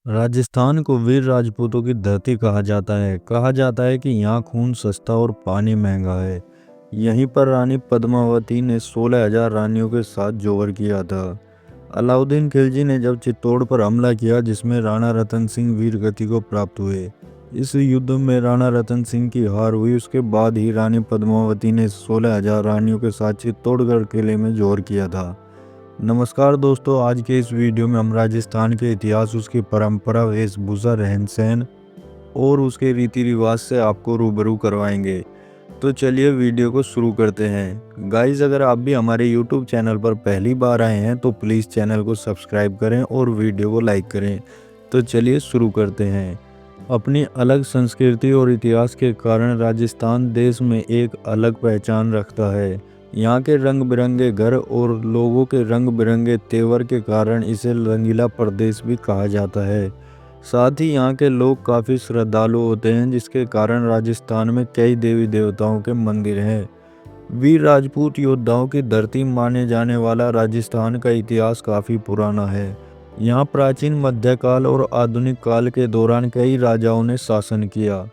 राजस्थान को वीर राजपूतों की धरती कहा जाता है। कहा जाता है कि यहाँ खून सस्ता और पानी महंगा है। यहीं पर रानी पद्मावती ने 16,000 रानियों के साथ जौहर किया था। अलाउद्दीन खिलजी ने जब चित्तौड़ पर हमला किया, जिसमें राणा रतन सिंह वीर गति को प्राप्त हुए। इस युद्ध में राणा रतन सिंह की हार हुई। उसके बाद ही रानी पद्मावती ने 16,000 रानियों के साथ चित्तौड़गढ़ किले में जौहर किया था। नमस्कार दोस्तों, आज के इस वीडियो में हम राजस्थान के इतिहास, उसकी परंपरा, वेशभूषा, रहन सहन और उसके रीति रिवाज से आपको रूबरू करवाएंगे। तो चलिए वीडियो को शुरू करते हैं। गाइस, अगर आप भी हमारे यूट्यूब चैनल पर पहली बार आए हैं तो प्लीज़ चैनल को सब्सक्राइब करें और वीडियो को लाइक करें। तो चलिए शुरू करते हैं। अपनी अलग संस्कृति और इतिहास के कारण राजस्थान देश में एक अलग पहचान रखता है। यहाँ के रंग बिरंगे घर और लोगों के रंग बिरंगे तेवर के कारण इसे रंगीला प्रदेश भी कहा जाता है। साथ ही यहाँ के लोग काफ़ी श्रद्धालु होते हैं, जिसके कारण राजस्थान में कई देवी देवताओं के मंदिर हैं। वीर राजपूत योद्धाओं की धरती माने जाने वाला राजस्थान का इतिहास काफ़ी पुराना है। यहाँ प्राचीन मध्यकाल और आधुनिक काल के दौरान कई राजाओं ने शासन किया।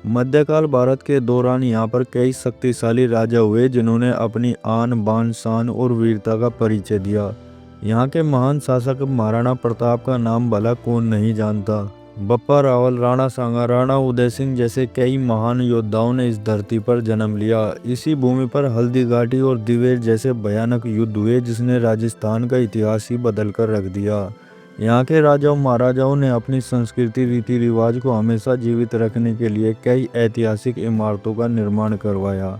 मध्यकाल भारत के दौरान यहाँ पर कई शक्तिशाली राजा हुए, जिन्होंने अपनी आन बान शान और वीरता का परिचय दिया। यहाँ के महान शासक महाराणा प्रताप का नाम भला कौन नहीं जानता। बप्पा रावल, राणा सांगा, राणा उदय सिंह जैसे कई महान योद्धाओं ने इस धरती पर जन्म लिया। इसी भूमि पर हल्दी घाटी और दिवेर जैसे भयानक युद्ध हुए, जिसने राजस्थान का इतिहास ही बदल कर रख दिया। यहाँ के राजाओं महाराजाओं ने अपनी संस्कृति, रीति रिवाज को हमेशा जीवित रखने के लिए कई ऐतिहासिक इमारतों का निर्माण करवाया,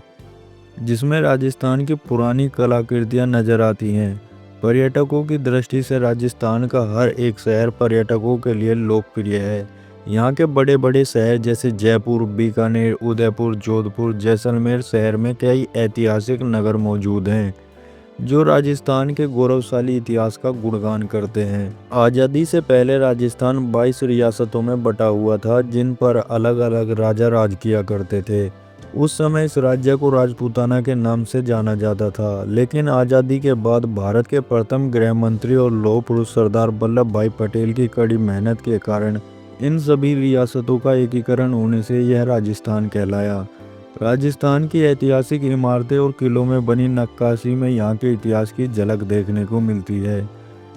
जिसमें राजस्थान की पुरानी कलाकृतियाँ नजर आती हैं। पर्यटकों की दृष्टि से राजस्थान का हर एक शहर पर्यटकों के लिए लोकप्रिय है। यहाँ के बड़े बड़े शहर जैसे जयपुर, बीकानेर, उदयपुर, जोधपुर, जैसलमेर शहर में कई ऐतिहासिक नगर मौजूद हैं, जो राजस्थान के गौरवशाली इतिहास का गुणगान करते हैं। आज़ादी से पहले राजस्थान 22 रियासतों में बटा हुआ था, जिन पर अलग अलग राजा राज किया करते थे। उस समय इस राज्य को राजपूताना के नाम से जाना जाता था, लेकिन आज़ादी के बाद भारत के प्रथम गृह मंत्री और लौह पुरुष सरदार वल्लभ भाई पटेल की कड़ी मेहनत के कारण इन सभी रियासतों का एकीकरण होने से यह राजस्थान कहलाया। राजस्थान की ऐतिहासिक इमारतें और किलों में बनी नक्काशी में यहाँ के इतिहास की झलक देखने को मिलती है।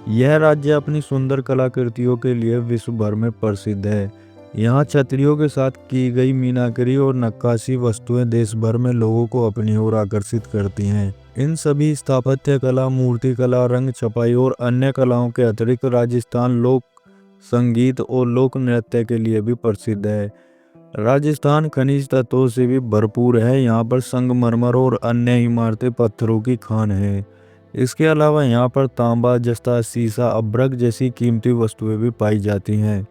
यह राज्य अपनी सुंदर कलाकृतियों के लिए विश्व भर में प्रसिद्ध है। यहाँ छतरियों के साथ की गई मीनाकारी और नक्काशी वस्तुएं देश भर में लोगों को अपनी ओर आकर्षित करती हैं। इन सभी स्थापत्य कला, मूर्ति कला, रंग छपाई और अन्य कलाओं के अतिरिक्त राजस्थान लोक संगीत और लोक नृत्य के लिए भी प्रसिद्ध है। राजस्थान खनिज तत्वों से भी भरपूर है। यहाँ पर संगमरमर और अन्य इमारतें पत्थरों की खान है। इसके अलावा यहाँ पर तांबा, जस्ता, सीसा, अभ्रक जैसी कीमती वस्तुएं भी पाई जाती हैं।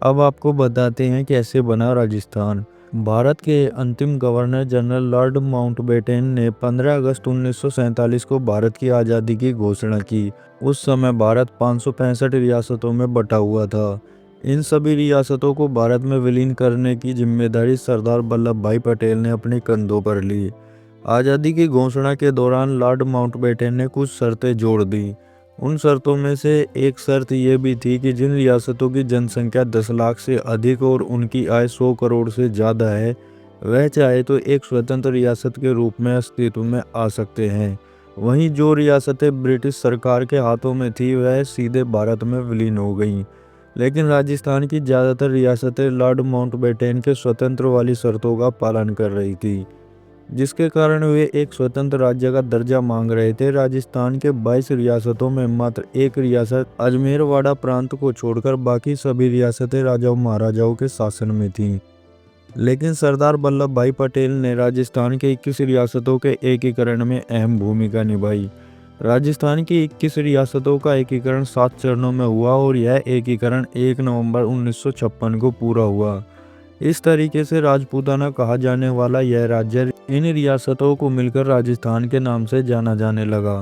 अब आपको बताते हैं कैसे बना राजस्थान। भारत के अंतिम गवर्नर जनरल लॉर्ड माउंटबेटन ने 15 अगस्त 1947 को भारत की आज़ादी की घोषणा की। उस समय भारत 565 रियासतों में बटा हुआ था। इन सभी रियासतों को भारत में विलीन करने की जिम्मेदारी सरदार वल्लभ भाई पटेल ने अपने कंधों पर ली। आज़ादी की घोषणा के दौरान लॉर्ड माउंटबेटन ने कुछ शर्तें जोड़ दी। उन शर्तों में से एक शर्त यह भी थी कि जिन रियासतों की जनसंख्या 10 लाख से अधिक और उनकी आय 100 करोड़ से ज़्यादा है, वह चाहे तो एक स्वतंत्र रियासत के रूप में अस्तित्व में आ सकते हैं। वहीं जो रियासतें ब्रिटिश सरकार के हाथों में थी, वह सीधे भारत में विलीन हो गईं। लेकिन राजस्थान की ज़्यादातर रियासतें लॉर्ड माउंटबेटन के स्वतंत्र वाली शर्तों का पालन कर रही थी, जिसके कारण वे एक स्वतंत्र राज्य का दर्जा मांग रहे थे। राजस्थान के 22 रियासतों में मात्र एक रियासत अजमेरवाड़ा प्रांत को छोड़कर बाकी सभी रियासतें राजाओं महाराजाओं के शासन में थीं। लेकिन सरदार वल्लभ भाई पटेल ने राजस्थान के 21 रियासतों के एकीकरण में अहम भूमिका निभाई। राजस्थान की 21 रियासतों का एकीकरण 7 चरणों में हुआ और यह एकीकरण 1 नवंबर 1956 को पूरा हुआ। इस तरीके से राजपूताना कहा जाने वाला यह राज्य इन रियासतों को मिलकर राजस्थान के नाम से जाना जाने लगा।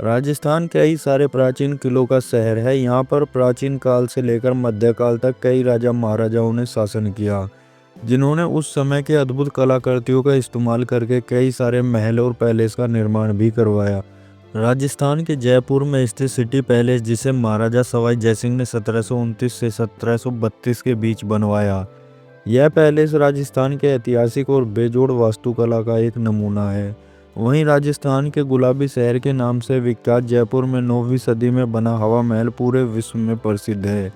राजस्थान कई सारे प्राचीन किलों का शहर है। यहाँ पर प्राचीन काल से लेकर मध्यकाल तक कई राजा महाराजाओं ने शासन किया, जिन्होंने उस समय के अद्भुत कलाकृतियों का इस्तेमाल करके कई सारे महल और पैलेस का निर्माण भी करवाया। राजस्थान के जयपुर में स्थित सिटी पैलेस, जिसे महाराजा सवाई जयसिंह ने 1729 से 1732 के बीच बनवाया। यह पैलेस राजस्थान के ऐतिहासिक और बेजोड़ वास्तुकला का एक नमूना है। वहीं राजस्थान के गुलाबी शहर के नाम से विख्यात जयपुर में 9वीं सदी में बना हवा महल पूरे विश्व में प्रसिद्ध है,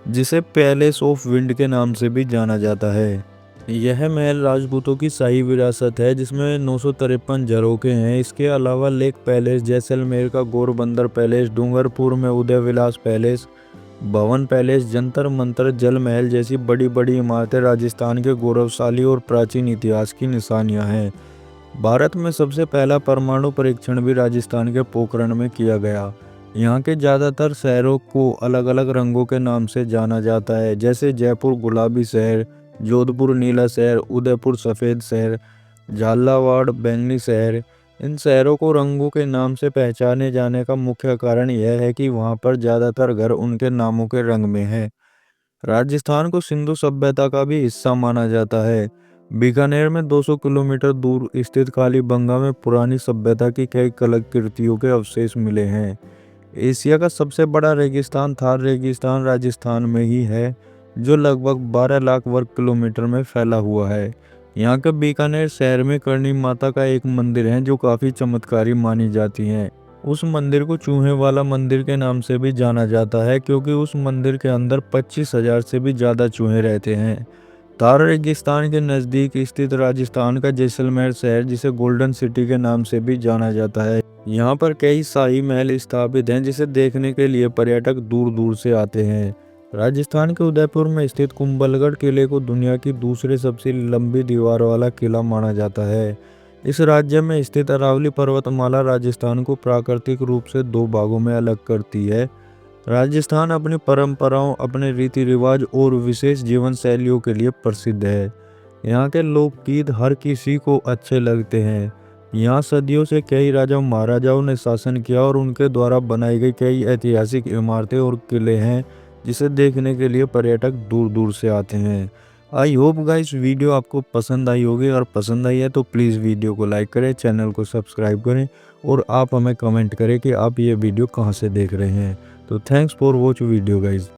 जिसे पैलेस ऑफ विंड के नाम से भी जाना जाता है। यह महल राजपूतों की शाही विरासत है, जिसमें 953 झरोखे हैं। इसके अलावा लेक पैलेस, जैसलमेर का गोरबंदर पैलेस, डूंगरपुर में उदय विलास पैलेस, भवन पैलेस, जंतर मंतर, जल महल जैसी बड़ी बड़ी इमारतें राजस्थान के गौरवशाली और प्राचीन इतिहास की निशानियां हैं। भारत में सबसे पहला परमाणु परीक्षण भी राजस्थान के पोखरण में किया गया। यहाँ के ज़्यादातर शहरों को अलग अलग रंगों के नाम से जाना जाता है, जैसे जयपुर गुलाबी शहर, जोधपुर नीला शहर, उदयपुर सफ़ेद शहर, झालावाड़ बैंगनी शहर। इन शहरों को रंगों के नाम से पहचाने जाने का मुख्य कारण यह है कि वहाँ पर ज़्यादातर घर उनके नामों के रंग में है। राजस्थान को सिंधु सभ्यता का भी हिस्सा माना जाता है। बीकानेर में 200 किलोमीटर दूर स्थित कालीबंगा में पुरानी सभ्यता की कई कलाकृतियों के अवशेष मिले हैं। एशिया का सबसे बड़ा रेगिस्तान थार रेगिस्तान राजस्थान में ही है, जो लगभग 12 लाख वर्ग किलोमीटर में फैला हुआ है। यहाँ के बीकानेर शहर में करणी माता का एक मंदिर है, जो काफ़ी चमत्कारी मानी जाती है। उस मंदिर को चूहे वाला मंदिर के नाम से भी जाना जाता है, क्योंकि उस मंदिर के अंदर 25,000 से भी ज़्यादा चूहे रहते हैं। थार रेगिस्तान के नज़दीक स्थित राजस्थान का जैसलमेर शहर, जिसे गोल्डन सिटी के नाम से भी जाना जाता है, यहाँ पर कई शाही महल स्थापित हैं, जिसे देखने के लिए पर्यटक दूर दूर से आते हैं। राजस्थान के उदयपुर में स्थित कुंभलगढ़ किले को दुनिया की दूसरे सबसे लंबी दीवार वाला किला माना जाता है। इस राज्य में स्थित अरावली पर्वतमाला राजस्थान को प्राकृतिक रूप से दो भागों में अलग करती है। राजस्थान अपनी परंपराओं, अपने रीति रिवाज और विशेष जीवन शैलियों के लिए प्रसिद्ध है। यहाँ के लोकगीत हर किसी को अच्छे लगते हैं। यहाँ सदियों से कई राजा महाराजाओं ने शासन किया और उनके द्वारा बनाई गई कई ऐतिहासिक इमारतें और किले हैं, जिसे देखने के लिए पर्यटक दूर दूर से आते हैं। आई होप गाइस वीडियो आपको पसंद आई होगी। अगर पसंद आई है तो प्लीज़ वीडियो को लाइक करें, चैनल को सब्सक्राइब करें और आप हमें कमेंट करें कि आप ये वीडियो कहाँ से देख रहे हैं। तो thanks for watch video guys.